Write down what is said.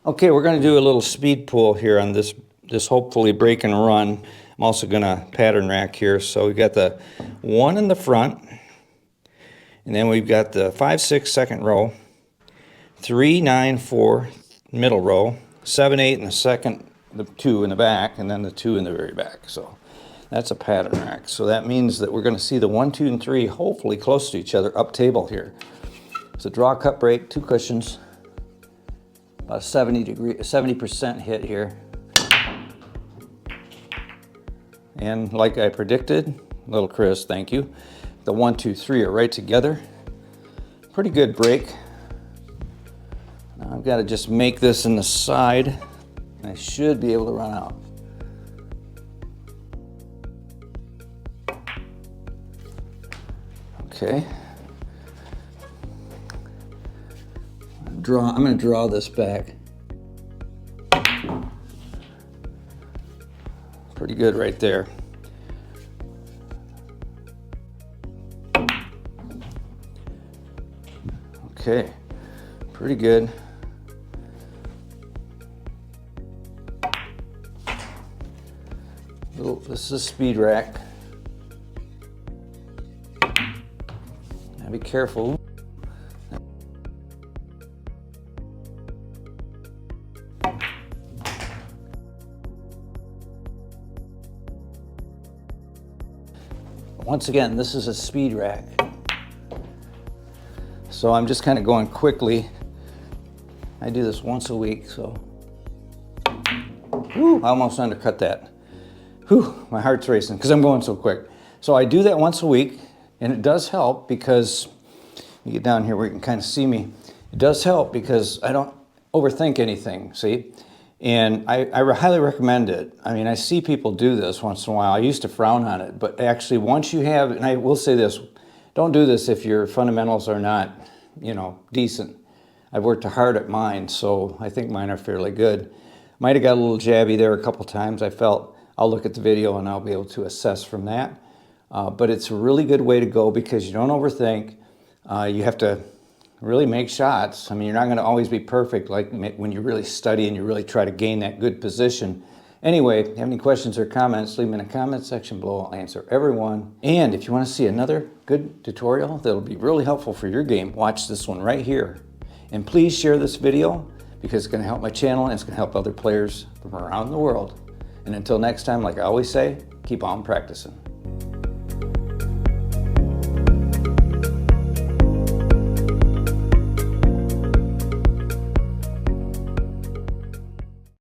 Okay, we're going to do a little speed pull here on this hopefully break and run. I'm also going to pattern rack here. So we've got the 1 in the front, and then we've got the 5, 6 second row, 3, 9, 4 middle row, 7, 8 in the second, the 2 in the back, and then the 2 in the very back. So that's a pattern rack. So that means that we're going to see the 1, 2, and 3 hopefully close to each other up table here. So draw, cut, break, 2 cushions. About a 70% hit here. And like I predicted, little Chris, thank you. The 1, 2, 3 are right together. Pretty good break. Now I've got to just make this in the side, and I should be able to run out. Okay. I'm going to draw this back. Pretty good right there. Okay, pretty good. This is a speed rack. Now be careful. Once again, this is a speed rack. So I'm just kind of going quickly. I do this once a week, so. Whew, I almost undercut that. Whew, my heart's racing because I'm going so quick. So I do that once a week, and it does help because, you get down here where you can kind of see me. It does help because I don't overthink anything, see? And I highly recommend it. I mean, I see people do this once in a while. I used to frown on it, but actually once you have, and I will say this, don't do this if your fundamentals are not, decent. I've worked hard at mine, so I think mine are fairly good. Might have got a little jabby there a couple times. I felt I'll look at the video and I'll be able to assess from that. But it's a really good way to go because you don't overthink. You have to really make shots. I mean, you're not going to always be perfect like when you really study and you really try to gain that good position. Anyway, if you have any questions or comments, leave them in the comment section below. I'll answer everyone. And if you want to see another good tutorial that'll be really helpful for your game, watch this one right here. And please share this video because it's going to help my channel and it's going to help other players from around the world. And until next time, like I always say, keep on practicing.